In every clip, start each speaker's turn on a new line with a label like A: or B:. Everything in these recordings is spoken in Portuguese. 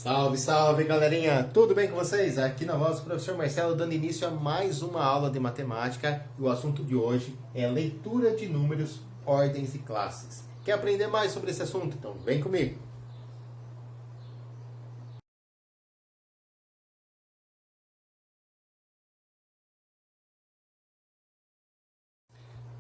A: Salve, salve, galerinha! Tudo bem com vocês? Aqui na voz do professor Marcelo, dando início a mais uma aula de matemática. E o assunto de hoje é leitura de números, ordens e classes. Quer aprender mais sobre esse assunto? Então vem comigo!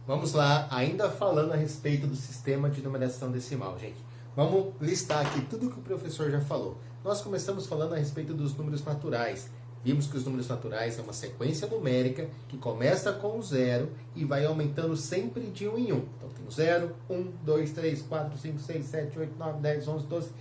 A: Vamos lá, ainda falando a respeito do sistema de numeração decimal, gente. Vamos listar aqui tudo que o professor já falou. Nós começamos falando a respeito dos números naturais. Vimos que os números naturais é uma sequência numérica que começa com o zero e vai aumentando sempre de 1 em 1. Então tem o 0, 1, 2, 3, 4, 5, 6, 7, 8, 9, 10, 11, 12,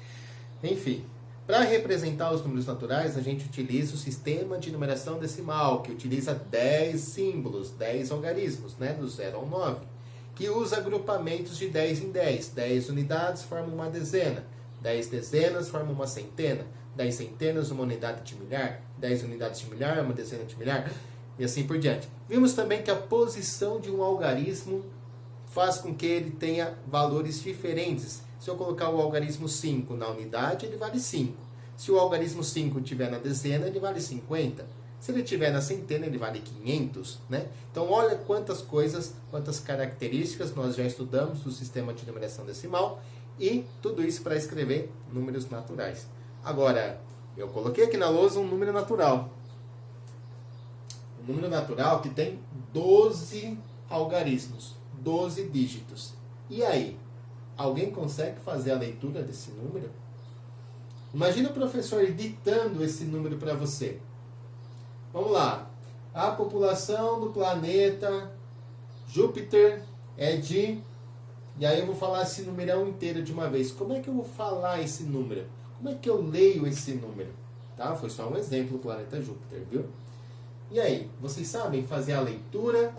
A: enfim. Para representar os números naturais, a gente utiliza o sistema de numeração decimal, que utiliza 10 símbolos, 10 algarismos, né, do 0 ao 9, que usa agrupamentos de 10 em 10. 10 unidades formam uma dezena, 10 dezenas formam uma centena, 10 centenas uma unidade de milhar, 10 unidades de milhar uma dezena de milhar, e assim por diante. Vimos também que a posição de um algarismo faz com que ele tenha valores diferentes. Se eu colocar o algarismo 5 na unidade, ele vale 5. Se o algarismo 5 estiver na dezena, ele vale 50. Se ele estiver na centena, ele vale 500, né? Então, olha quantas coisas, quantas características nós já estudamos do sistema de numeração decimal e tudo isso para escrever números naturais. Agora, eu coloquei aqui na lousa um número natural. Um número natural que tem 12 algarismos, 12 dígitos. E aí? Alguém consegue fazer a leitura desse número? Imagina o professor ditando esse número para você. Vamos lá. A população do planeta Júpiter é de... E aí eu vou falar esse numerão inteiro de uma vez. Como é que eu vou falar esse número? Como é que eu leio esse número? Tá? Foi só um exemplo, o planeta Júpiter, viu? E aí, vocês sabem fazer a leitura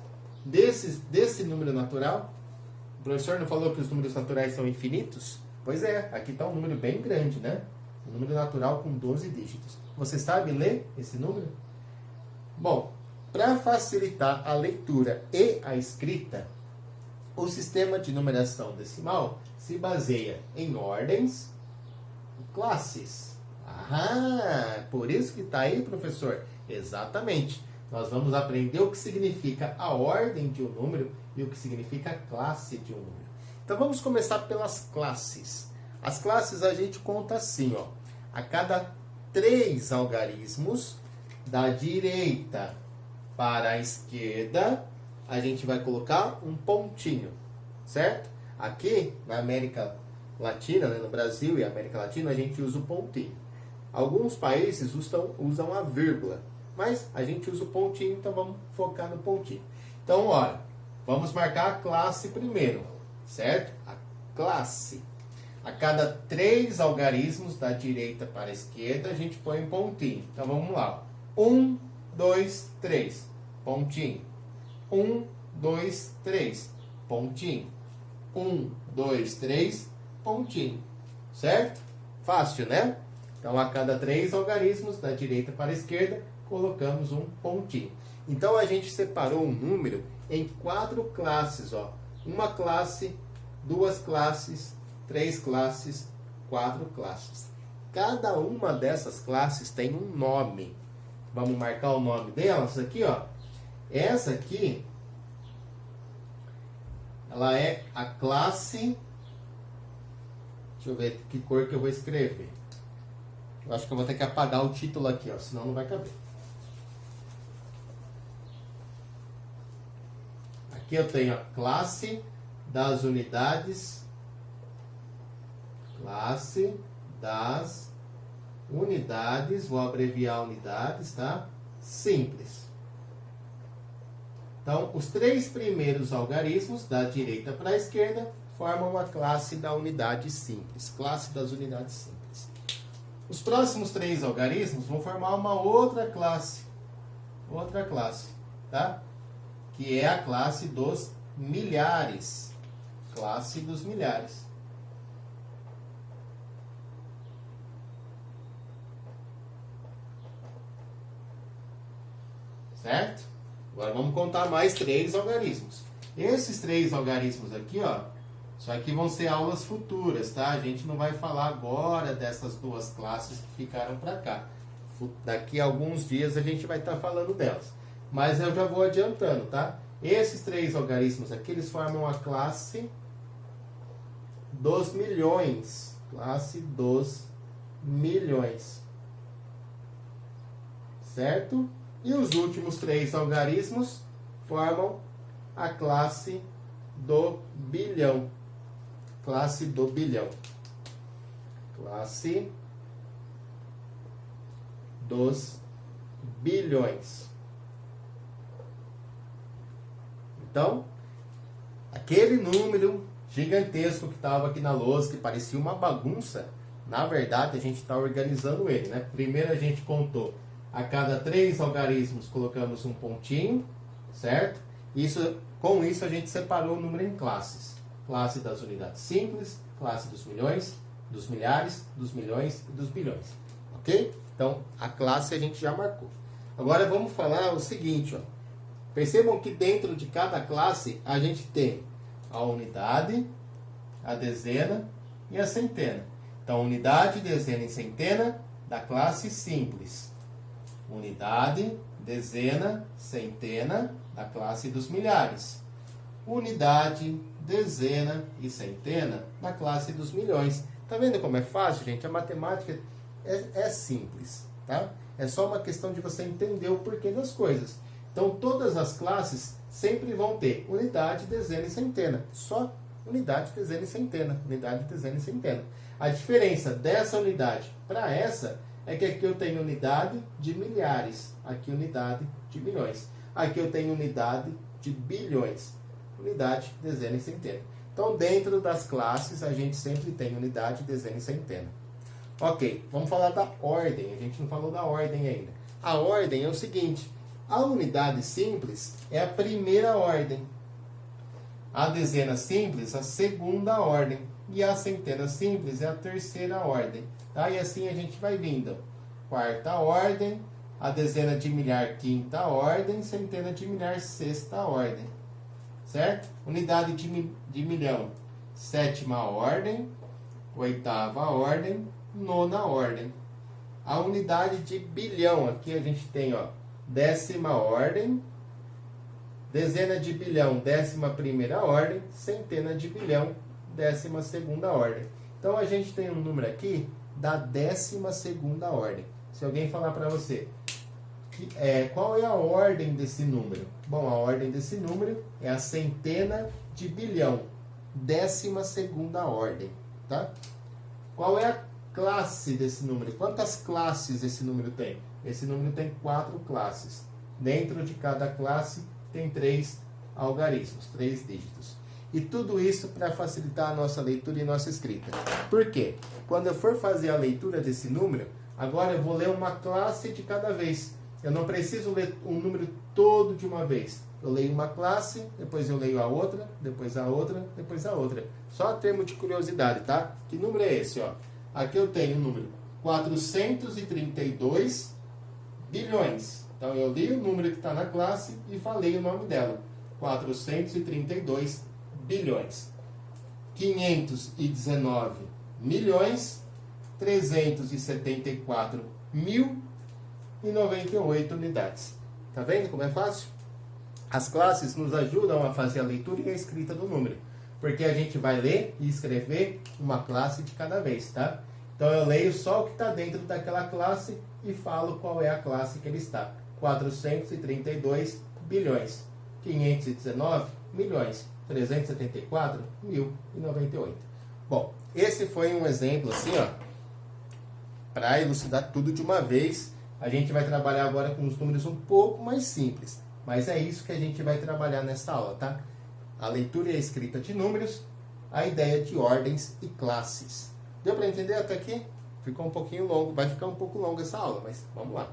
A: desse número natural? O professor não falou que os números naturais são infinitos? Pois é, aqui está um número bem grande, né? Um número natural com 12 dígitos. Você sabe ler esse número? Bom, para facilitar a leitura e a escrita, o sistema de numeração decimal se baseia em ordens e classes. Ah, por isso que está aí, professor? Exatamente. Nós vamos aprender o que significa a ordem de um número e o que significa a classe de um número. Então vamos começar pelas classes. As classes a gente conta assim, ó. A cada 3 algarismos, da direita para a esquerda, a gente vai colocar um pontinho, certo? Aqui na América Latina, né, no Brasil e América Latina, a gente usa o pontinho. Alguns países usam a vírgula, mas a gente usa o pontinho, então vamos focar no pontinho. Então, olha, vamos marcar a classe primeiro, certo? A classe. A cada 3 algarismos, da direita para a esquerda, a gente põe um pontinho. Então, vamos lá. 1, 2, 3, pontinho. 1, 2, 3, pontinho. 1, 2, 3, pontinho. Certo? Fácil, né? Então, a cada 3 algarismos, da direita para a esquerda, colocamos um pontinho. Então, a gente separou um número em 4 classes, ó. Uma classe, 2 classes, 3 classes, 4 classes. Cada uma dessas classes tem um nome. Vamos marcar o nome delas aqui, ó. Essa aqui, ela é a classe... Deixa eu ver que cor que eu vou escrever. Eu acho que eu vou ter que apagar o título aqui, ó, senão não vai caber. Aqui eu tenho a classe das unidades. Classe das unidades, vou abreviar unidades, tá? Simples. Então, os 3 primeiros algarismos, da direita para a esquerda, formam a classe da unidade simples. Classe das unidades simples. Os próximos 3 algarismos vão formar uma outra classe. Outra classe, tá? Que é a classe dos milhares. Classe dos milhares. Certo? Agora vamos contar mais 3 algarismos. Esses 3 algarismos aqui, ó, Isso aqui vão ser aulas futuras, tá? A gente não vai falar agora dessas duas classes que ficaram para cá. Daqui a alguns dias a gente vai estar falando delas. Mas eu já vou adiantando, tá? Esses três algarismos aqui, eles formam a classe dos milhões. Classe dos milhões. Certo? E os últimos três algarismos formam a classe do bilhão. Classe do bilhão. Classe dos bilhões. Então, aquele número gigantesco que estava aqui na lousa, que parecia uma bagunça, na verdade a gente está organizando ele, né? Primeiro a gente contou a cada três algarismos colocamos um pontinho, certo? Com isso a gente separou o número em classes. Classe das unidades simples, classe dos milhões, dos milhares, dos milhões e dos bilhões. Ok? Então, a classe a gente já marcou. Agora vamos falar o seguinte, ó. Percebam que dentro de cada classe a gente tem a unidade, a dezena e a centena. Então, unidade, dezena e centena da classe simples. Unidade, dezena, centena da classe dos milhares. Unidade, dezena e centena da classe dos milhões. Tá vendo como é fácil, gente? A matemática é simples, tá? É só uma questão de você entender o porquê das coisas. Então, todas as classes sempre vão ter unidade, dezena e centena. Só unidade, dezena e centena. Unidade, dezena e centena. A diferença dessa unidade para essa é que aqui eu tenho unidade de milhares. Aqui unidade de milhões. Aqui eu tenho unidade de bilhões. Unidade, dezena e centena. Então, dentro das classes, a gente sempre tem unidade, dezena e centena. Ok, vamos falar da ordem. A gente não falou da ordem ainda. A ordem é o seguinte. A unidade simples é a primeira ordem. A dezena simples, a segunda ordem. E a centena simples é a terceira ordem. Tá? E assim a gente vai vindo. Quarta ordem. A dezena de milhar, quinta ordem. Centena de milhar, sexta ordem. Certo? Unidade de milhão, sétima ordem. Oitava ordem. Nona ordem. A unidade de bilhão, aqui a gente tem, ó, décima ordem. Dezena de bilhão, décima primeira ordem. Centena de bilhão, décima segunda ordem. Então, a gente tem um número aqui da décima segunda ordem. Se alguém falar para você, qual é a ordem desse número? Bom, a ordem desse número é a centena de bilhão, décima segunda ordem, tá? Qual é a classe desse número? Quantas classes esse número tem? Esse número tem 4 classes. Dentro de cada classe tem 3 algarismos, 3 dígitos. E tudo isso para facilitar a nossa leitura e nossa escrita. Por quê? Quando eu for fazer a leitura desse número, agora eu vou ler uma classe de cada vez. Eu não preciso ler o número todo de uma vez. Eu leio uma classe, depois eu leio a outra, depois a outra, depois a outra. Só a termo de curiosidade, tá? Que número é esse, ó? Aqui eu tenho o número 432 bilhões. Então, eu li o número que está na classe e falei o nome dela. 432 bilhões. 519 milhões, 374 mil e 98 unidades. Tá vendo como é fácil? As classes nos ajudam a fazer a leitura e a escrita do número. Porque a gente vai ler e escrever uma classe de cada vez, tá? Então eu leio só o que está dentro daquela classe e falo qual é a classe que ele está. 432 bilhões, 519 milhões, 374 mil e 98. Bom, esse foi um exemplo assim, ó, para elucidar tudo de uma vez. A gente vai trabalhar agora com os números um pouco mais simples, mas é isso que a gente vai trabalhar nessa aula, tá? A leitura e a escrita de números, a ideia de ordens e classes. Deu para entender até aqui? Ficou um pouquinho longo, vai ficar um pouco longo essa aula, mas vamos lá.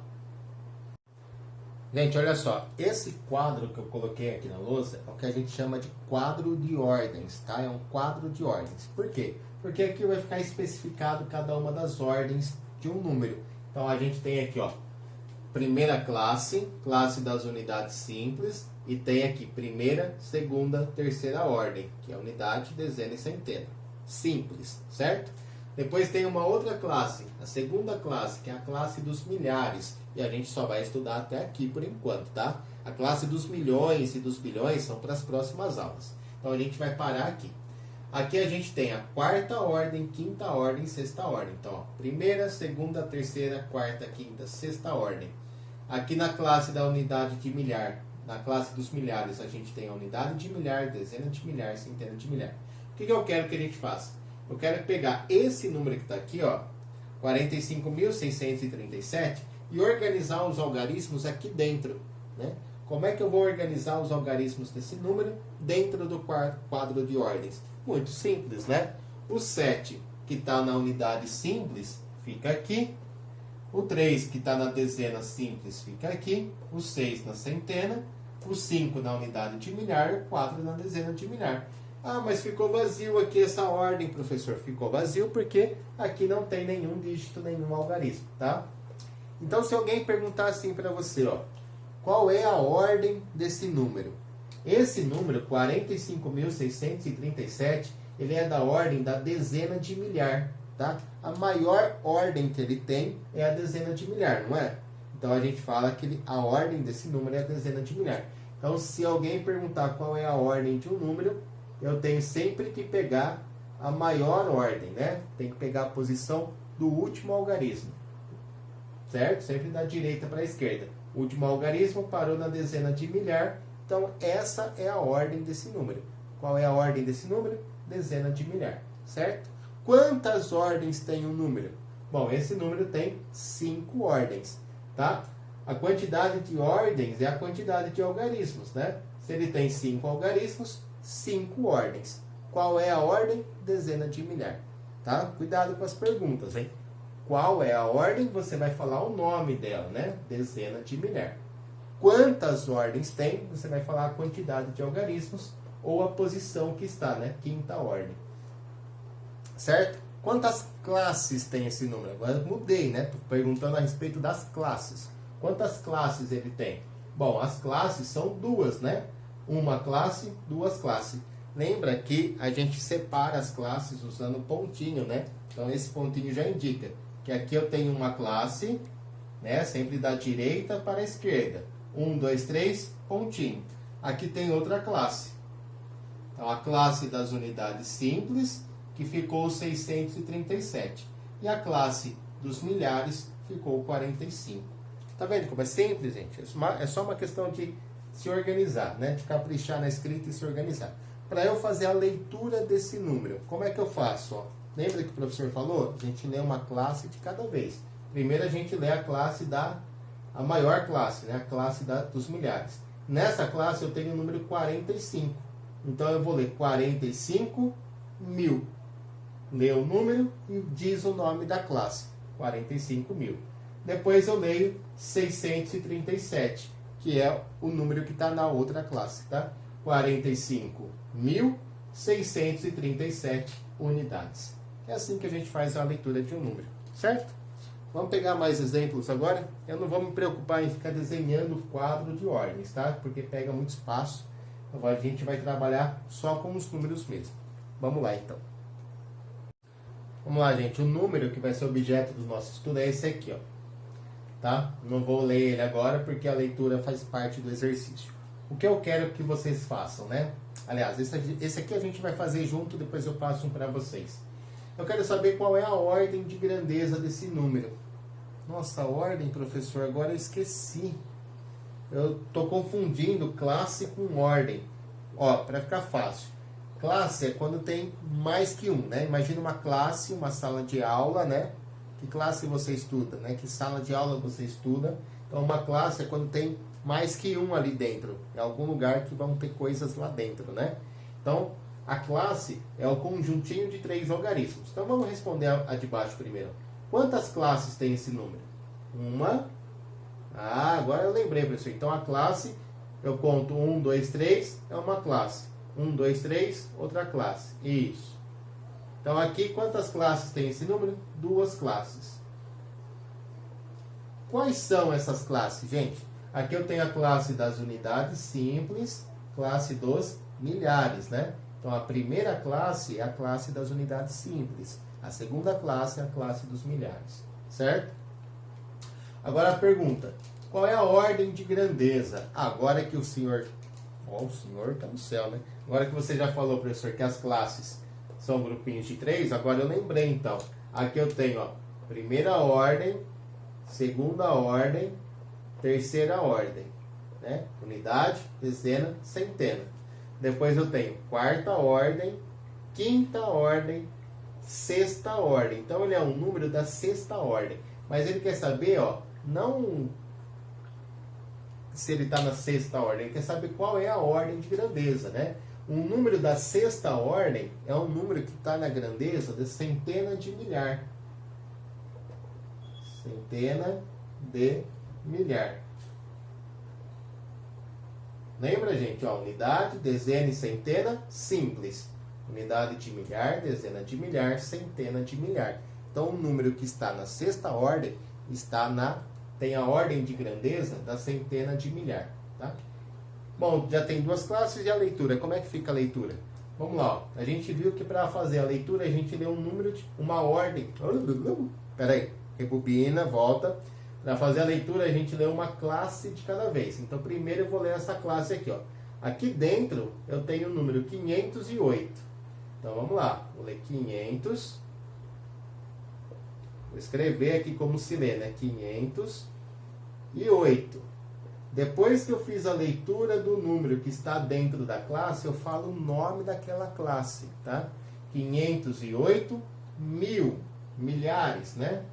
A: Gente, olha só, esse quadro que eu coloquei aqui na lousa é o que a gente chama de quadro de ordens, tá? É um quadro de ordens. Por quê? Porque aqui vai ficar especificado cada uma das ordens de um número. Então, a gente tem aqui, ó, primeira classe, classe das unidades simples, e tem aqui primeira, segunda, terceira ordem, que é unidade, dezena e centena. Simples, certo? Depois tem uma outra classe, a segunda classe, que é a classe dos milhares, e a gente só vai estudar até aqui por enquanto, tá? A classe dos milhões e dos bilhões são para as próximas aulas. Então a gente vai parar aqui. Aqui a gente tem a quarta ordem, quinta ordem, sexta ordem. Então, ó, primeira, segunda, terceira, quarta, quinta, sexta ordem. Aqui na classe da unidade de milhar, na classe dos milhares, a gente tem a unidade de milhar, dezena de milhar, centena de milhar. O que eu quero que a gente faça? Eu quero pegar esse número que está aqui, ó, 45.637, e organizar os algarismos aqui dentro, né? Como é que eu vou organizar os algarismos desse número dentro do quadro de ordens? Muito simples, né? O 7, que está na unidade simples, fica aqui. O 3, que está na dezena simples, fica aqui. O 6 na centena. O 5 na unidade de milhar. E o 4 na dezena de milhar. Ah, mas ficou vazio aqui essa ordem, professor. Ficou vazio porque aqui não tem nenhum dígito, nenhum algarismo, tá? Então, se alguém perguntar assim para você, ó, qual é a ordem desse número? Esse número, 45.637, ele é da ordem da dezena de milhar, tá? A maior ordem que ele tem é a dezena de milhar, não é? Então a gente fala que a ordem desse número é a dezena de milhar. Então, se alguém perguntar qual é a ordem de um número, eu tenho sempre que pegar a maior ordem, né? Tem que pegar a posição do último algarismo, certo? Sempre da direita para a esquerda. O último algarismo parou na dezena de milhar, então essa é a ordem desse número. Qual é a ordem desse número? Dezena de milhar, certo? Quantas ordens tem um número? Bom, esse número tem 5 ordens, tá? A quantidade de ordens é a quantidade de algarismos, né? Se ele tem 5 algarismos, 5 ordens. Qual é a ordem? Dezena de milhar, tá? Cuidado com as perguntas, hein? Qual é a ordem? Você vai falar o nome dela, né? Dezena de milhar. Quantas ordens tem? Você vai falar a quantidade de algarismos ou a posição que está, né? Quinta ordem. Certo? Quantas classes tem esse número? Agora eu mudei, né? Tô perguntando a respeito das classes. Quantas classes ele tem? Bom, as classes são duas, né? Uma classe, duas classes. Lembra que a gente separa as classes usando pontinho, né? Então esse pontinho já indica que aqui eu tenho uma classe, né? Sempre da direita para a esquerda. 1, 2, 3, pontinho. Aqui tem outra classe. Então a classe das unidades simples, que ficou 637. E a classe dos milhares ficou 45. Tá vendo como é simples, gente? É só uma questão de se organizar, né? De caprichar na escrita e se organizar. Para eu fazer a leitura desse número, como é que eu faço? Ó, lembra que o professor falou? A gente lê uma classe de cada vez. Primeiro a gente lê a classe a maior classe, né? A classe dos milhares. Nessa classe eu tenho o número 45. Então eu vou ler 45 mil. Lê o número e diz o nome da classe. 45 mil. Depois eu leio 637, que é o número que está na outra classe, tá? 45.637 unidades. É assim que a gente faz a leitura de um número, certo? Vamos pegar mais exemplos agora. Eu não vou me preocupar em ficar desenhando o quadro de ordens, tá? Porque pega muito espaço. Então a gente vai trabalhar só com os números mesmo. Vamos lá, então. Vamos lá, gente. O número que vai ser objeto do nosso estudo é esse aqui, ó. Tá? Não vou ler ele agora porque a leitura faz parte do exercício. O que eu quero que vocês façam, né? Aliás, esse aqui a gente vai fazer junto, depois eu passo um para vocês. Eu quero saber qual é a ordem de grandeza desse número. Nossa, a ordem, professor, agora eu esqueci. Eu estou confundindo classe com ordem. Ó, para ficar fácil. Classe é quando tem mais que um, né? Imagina uma classe, uma sala de aula, né? Que classe você estuda, né? Que sala de aula você estuda. Então, uma classe é quando tem mais que um ali dentro. É algum lugar que vão ter coisas lá dentro, né? Então, a classe é o conjuntinho de 3 algarismos. Então, vamos responder a de baixo primeiro. Quantas classes tem esse número? Uma. Ah, agora eu lembrei, professor. Então, a classe, eu conto 1, 2, 3, é uma classe. 1, 2, 3, outra classe. Isso. Então, aqui, quantas classes tem esse número? 2 classes. Quais são essas classes, gente? Aqui eu tenho a classe das unidades simples, classe dos milhares, né? Então, a primeira classe é a classe das unidades simples. A segunda classe é a classe dos milhares, certo? Agora a pergunta, qual é a ordem de grandeza? Agora que o senhor... o senhor está no céu, né? Agora que você já falou, professor, que as classes são grupinhos de 3, agora eu lembrei, então. Aqui eu tenho, ó, primeira ordem, segunda ordem, terceira ordem, né? Unidade, dezena, centena. Depois eu tenho quarta ordem, quinta ordem, sexta ordem. Então ele é um número da sexta ordem. Mas ele quer saber, ó, não se ele está na sexta ordem, ele quer saber qual é a ordem de grandeza, né? Um número da sexta ordem é um número que está na grandeza de centena de milhar. Centena de milhar. Lembra, gente? Ó, unidade, dezena e centena, simples. Unidade de milhar, dezena de milhar, centena de milhar. Então, o número que está na sexta ordem tem a ordem de grandeza da centena de milhar. Tá? Bom, já tem duas classes e a leitura. Como é que fica a leitura? Vamos lá. Ó. A gente viu que para fazer a leitura a gente lê um número, uma ordem. Peraí. Rebobina, volta. Para fazer a leitura, a gente lê uma classe de cada vez. Então, primeiro eu vou ler essa classe aqui. Ó. Aqui dentro, eu tenho o número 508. Então, vamos lá. Vou ler 500. Vou escrever aqui como se lê, né? 508. Depois que eu fiz a leitura do número que está dentro da classe, eu falo o nome daquela classe, tá? 508, mil, milhares, né?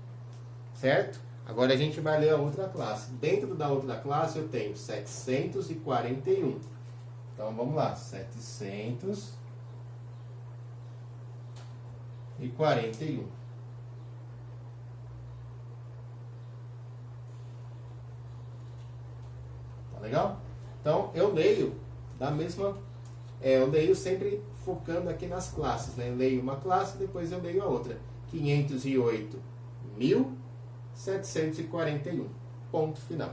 A: Certo? Agora a gente vai ler a outra classe. Dentro da outra classe eu tenho 741. Então vamos lá, 741. Tá legal? Então eu leio da mesma... eu leio sempre focando aqui nas classes, né? Eu leio uma classe, depois eu leio a outra. 508.741. Ponto final.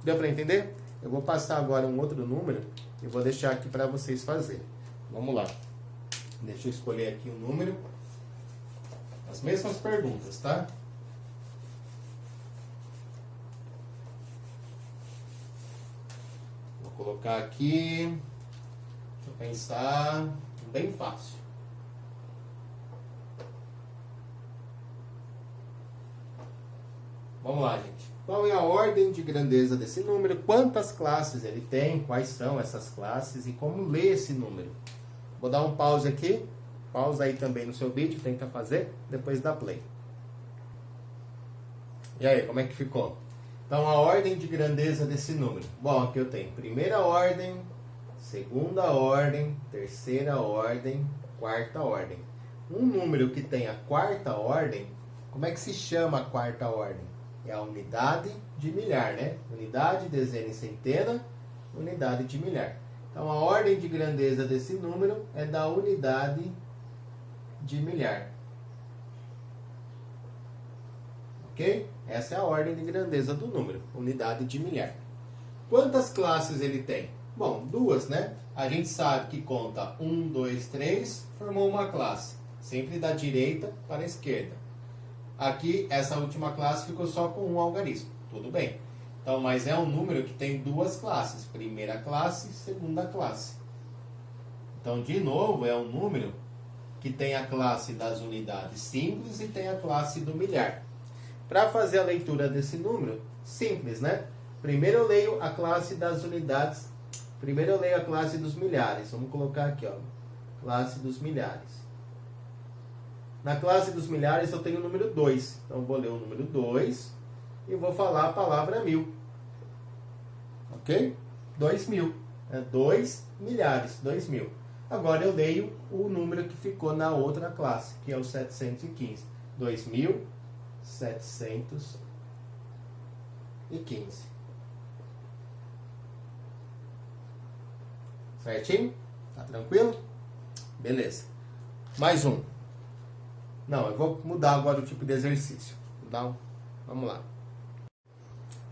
A: Deu para entender? Eu vou passar agora um outro número e vou deixar aqui para vocês fazerem. Vamos lá. Deixa eu escolher aqui o número. As mesmas perguntas, tá? Vou colocar aqui. Deixa eu pensar. Bem fácil. Vamos lá, gente. Qual é a ordem de grandeza desse número? Quantas classes ele tem? Quais são essas classes? E como ler esse número? Vou dar um pause aqui. Pausa aí também no seu vídeo. Tenta fazer. Depois dá play. E aí, como é que ficou? Então, a ordem de grandeza desse número. Bom, aqui eu tenho primeira ordem, segunda ordem, terceira ordem, quarta ordem. Um número que tem a quarta ordem, como é que se chama a quarta ordem? É a unidade de milhar, né? Unidade, dezena e centena, unidade de milhar. Então, a ordem de grandeza desse número é da unidade de milhar. Ok? Essa é a ordem de grandeza do número, unidade de milhar. Quantas classes ele tem? Bom, duas, né? A gente sabe que conta 1, 2, 3, formou uma classe. Sempre da direita para a esquerda. Aqui, essa última classe ficou só com um algarismo. Tudo bem. Então, mas é um número que tem duas classes. Primeira classe, segunda classe. Então, de novo, é um número que tem a classe das unidades simples e tem a classe do milhar. Para fazer a leitura desse número, simples, né? Primeiro eu leio a classe das unidades. Primeiro eu leio a classe dos milhares. Vamos colocar aqui, ó. Classe dos milhares. Na classe dos milhares eu tenho o número 2. Então eu vou ler o número 2 e vou falar a palavra 1000. Ok? 2000. 2 milhares, 2000. Agora eu leio o número que ficou na outra classe, que é o 715. 2715. Certinho? Tá tranquilo? Beleza. Mais um. Não, eu vou mudar agora o tipo de exercício. Vamos lá.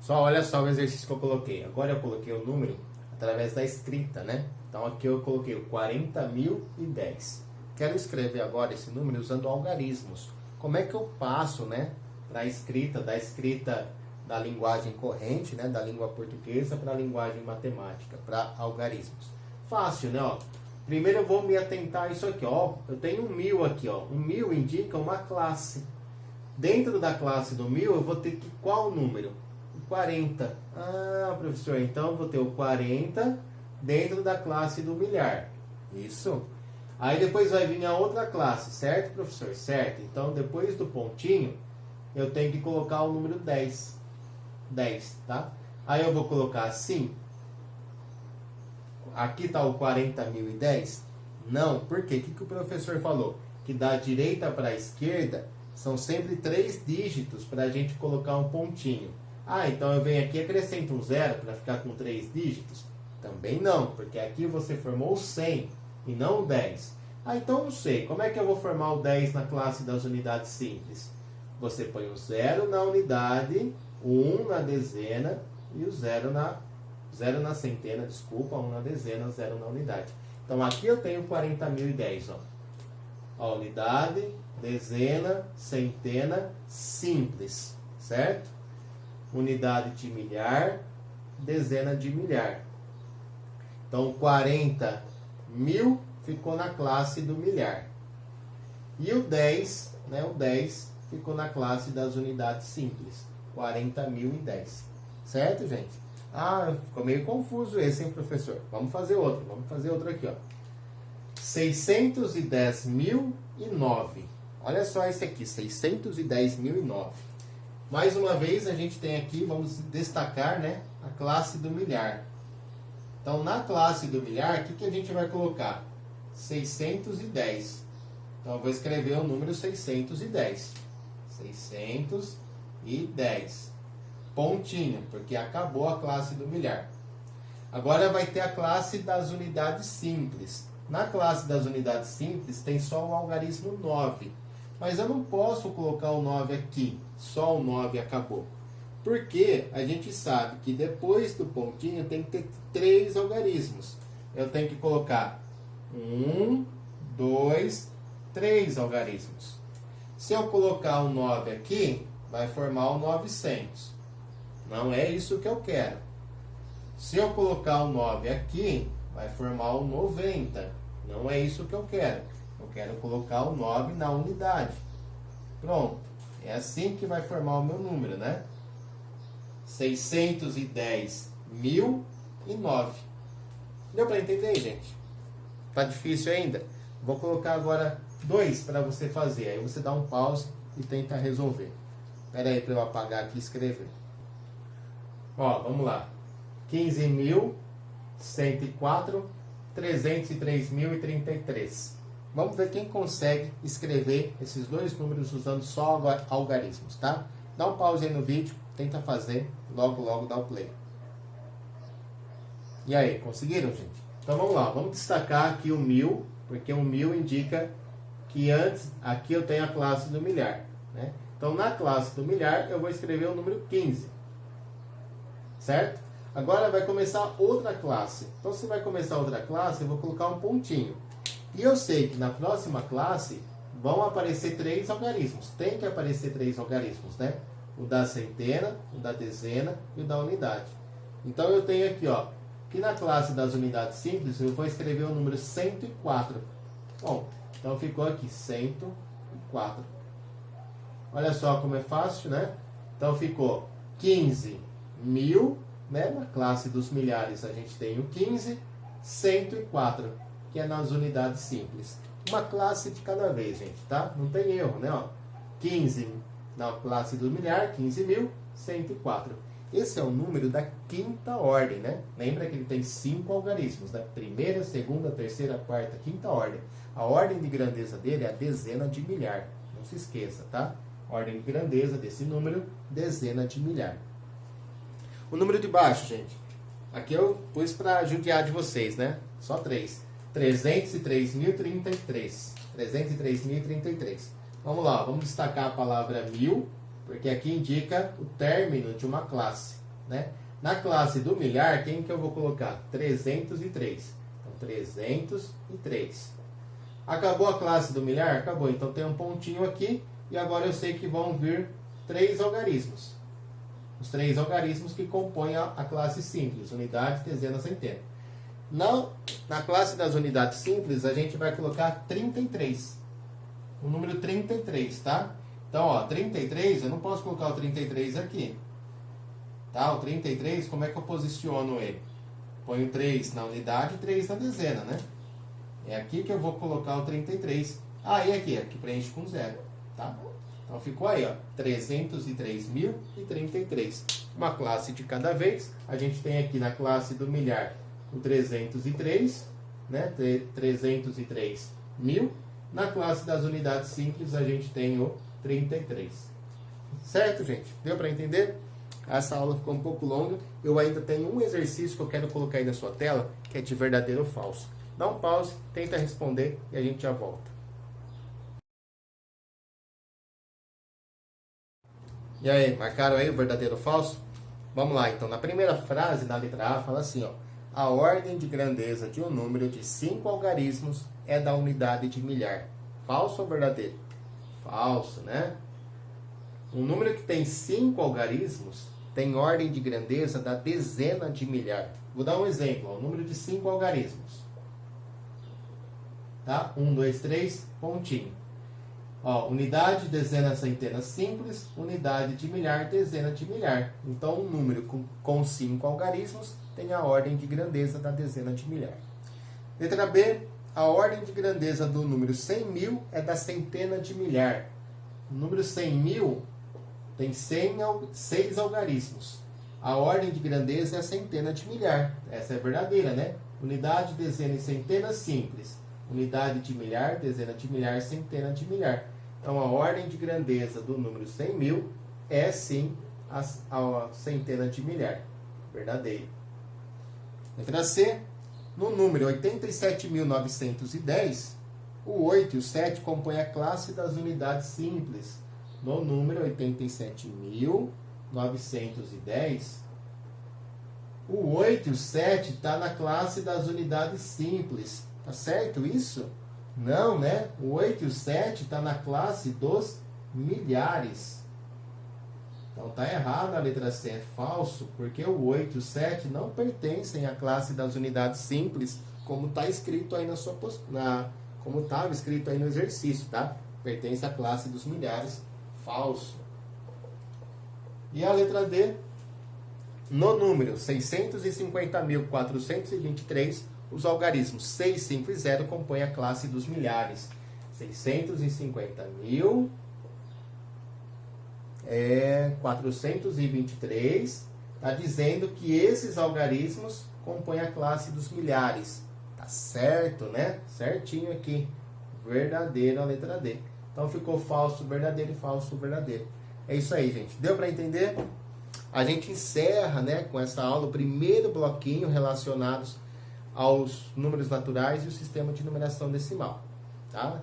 A: Olha só o exercício que eu coloquei. Agora eu coloquei o número através da escrita, né? Então aqui eu coloquei o 40.010. Quero escrever agora esse número usando algarismos. Como é que eu passo, né, para a escrita, da escrita da linguagem corrente, né, da língua portuguesa para a linguagem matemática, para algarismos? Fácil, né? Ó. Primeiro eu vou me atentar a isso aqui, ó. Eu tenho um 1000 aqui, ó. Um 1000 indica uma classe. Dentro da classe do 1000 eu vou ter que qual número? O 40. Ah, professor, então eu vou ter o 40 dentro da classe do milhar. Isso. Aí depois vai vir a outra classe, certo, professor? Certo. Então depois do pontinho eu tenho que colocar o número 10. 10, tá? Aí eu vou colocar assim. Aqui está o 40.010? Não, por quê? O que o professor falou? Que da direita para a esquerda são sempre 3 dígitos para a gente colocar um pontinho. Ah, então eu venho aqui e acrescento um 0 para ficar com 3 dígitos? Também não, porque aqui você formou o 100 e não o 10. Ah, então não sei. Como é que eu vou formar o 10 na classe das unidades simples? Você põe o 0 na unidade, o 1 na dezena e o 0 na centena, desculpa, 1 na dezena, 0 na unidade. Então aqui eu tenho 40.010, ó. A unidade, dezena, centena, simples, certo? Unidade de milhar, dezena de milhar. Então 40.000 ficou na classe do milhar. E o 10, né, o 10 ficou na classe das unidades simples. 40.010. Certo, gente? Ah, ficou meio confuso esse, hein, professor? Vamos fazer outro. Vamos fazer outro aqui, ó. 610.009. Olha só esse aqui, 610.009. Mais uma vez a gente tem aqui, vamos destacar, né, a classe do milhar. Então, na classe do milhar, o que a gente vai colocar? 610. Então, eu vou escrever o número 610. 610. Pontinho, porque acabou a classe do milhar. Agora vai ter a classe das unidades simples. Na classe das unidades simples tem só o algarismo 9. Mas eu não posso colocar o 9 aqui. Só o 9 acabou. Porque a gente sabe que depois do pontinho tem que ter 3 algarismos. Eu tenho que colocar 1, 2, 3 algarismos. Se eu colocar o 9 aqui, vai formar o 900. Não é isso que eu quero. Se eu colocar o 9 aqui, vai formar o 90. Não é isso que eu quero. Eu quero colocar o 9 na unidade. Pronto. É assim que vai formar o meu número, né? 610.009. Deu para entender, gente? Tá difícil ainda? Vou colocar agora 2 para você fazer. Aí você dá um pause e tenta resolver. Espera aí para eu apagar aqui e escrever. Ó, vamos lá. 15.104, 303.033. Vamos ver quem consegue escrever esses 2 números usando só algarismos, tá? Dá um pause aí no vídeo, tenta fazer, logo dá o play. E aí, conseguiram, gente? Então vamos lá, vamos destacar aqui o 1000, porque o 1000 indica que antes, aqui eu tenho a classe do milhar, né? Então na classe do milhar eu vou escrever o número 15, certo? Agora vai começar outra classe. Então se vai começar outra classe, eu vou colocar um pontinho. E eu sei que na próxima classe vão aparecer 3 algarismos. Tem que aparecer 3 algarismos, né? O da centena, o da dezena e o da unidade. Então eu tenho aqui, ó, que na classe das unidades simples eu vou escrever o número 104. Bom, então ficou aqui 104. Olha só como é fácil, né? Então ficou 15.000, né? Na classe dos milhares a gente tem o 15, 104, que é nas unidades simples. Uma classe de cada vez, gente, tá? Não tem erro, né? Ó, 15 na classe do milhar, 15.104. Esse é o número da quinta ordem, né? Lembra que ele tem 5 algarismos, né? Primeira, segunda, terceira, quarta, quinta ordem. A ordem de grandeza dele é a dezena de milhar. Não se esqueça, tá? Ordem de grandeza desse número, dezena de milhar. O número de baixo, gente. Aqui eu pus para judiar de vocês, né? Só 3. 303.033. 303.033. Vamos lá, vamos destacar a palavra 1000, porque aqui indica o término de uma classe. né? Na classe do milhar, quem que eu vou colocar? 303. Então, 303. Acabou a classe do milhar? Acabou. Então, tem um pontinho aqui. E agora eu sei que vão vir 3 algarismos. Os 3 algarismos que compõem a classe simples. Unidade, dezena, centena. Na classe das unidades simples, a gente vai colocar 33. O número 33, tá? Então, ó, 33, eu não posso colocar o 33 aqui. Tá? O 33, como é que eu posiciono ele? Ponho 3 na unidade e 3 na dezena, né? É aqui que eu vou colocar o 33. Ah, e aqui preenche com 0, tá? Então, ficou aí, ó, 303.033. Uma classe de cada vez. A gente tem aqui na classe do milhar o 303, né? 303.000. Na classe das unidades simples, a gente tem o 33. Certo, gente? Deu para entender? Essa aula ficou um pouco longa. Eu ainda tenho um exercício que eu quero colocar aí na sua tela, que é de verdadeiro ou falso. Dá um pause, tenta responder e a gente já volta. E aí, marcaram aí o verdadeiro ou falso? Vamos lá, então. Na primeira frase, na letra A, fala assim, ó. A ordem de grandeza de um número de 5 algarismos é da unidade de milhar. Falso ou verdadeiro? Falso, né? Um número que tem 5 algarismos tem ordem de grandeza da dezena de milhar. Vou dar um exemplo, ó, um número de 5 algarismos. Tá? 1, 2, 3, pontinho. Ó, unidade, dezena, centena simples, unidade de milhar, dezena de milhar. Então, um número com 5 algarismos tem a ordem de grandeza da dezena de milhar. Letra B, a ordem de grandeza do número 100.000 é da centena de milhar. O número 100.000 tem 6 algarismos. A ordem de grandeza é a centena de milhar. Essa é verdadeira, né? Unidade, dezena e centena simples. Unidade de milhar, dezena de milhar, centena de milhar. Então, a ordem de grandeza do número 100.000 é, sim, a centena de milhar. Verdadeiro. Letra C. No número 87.910, o 8 e o 7 compõem a classe das unidades simples. No número 87.910, o 8 e o 7 está na classe das unidades simples. Tá certo isso? Não, né? O 8 e o 7 está na classe dos milhares. Então tá errado a letra C, é falso, porque o 8 e o 7 não pertencem à classe das unidades simples, como está escrito aí como estava escrito aí no exercício, tá? Pertence à classe dos milhares, falso. E a letra D, no número 650.423, os algarismos 6, 5 e 0 compõem a classe dos milhares. 650.423 está dizendo que esses algarismos compõem a classe dos milhares. Tá certo, né? Certinho aqui. Verdadeiro a letra D. Então ficou falso, verdadeiro e falso, verdadeiro. É isso aí, gente. Deu para entender? A gente encerra, né, com essa aula o primeiro bloquinho relacionados aos números naturais e o sistema de numeração decimal, tá?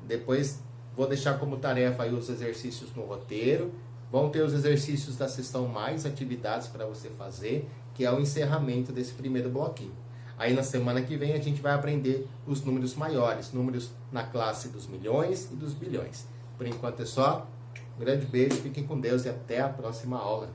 A: Depois vou deixar como tarefa aí os exercícios no roteiro. Vão ter os exercícios da sessão mais atividades para você fazer, que é o encerramento desse primeiro bloquinho. Aí na semana que vem a gente vai aprender os números maiores, números na classe dos milhões e dos bilhões. Por enquanto é só. Um grande beijo, fiquem com Deus e até a próxima aula.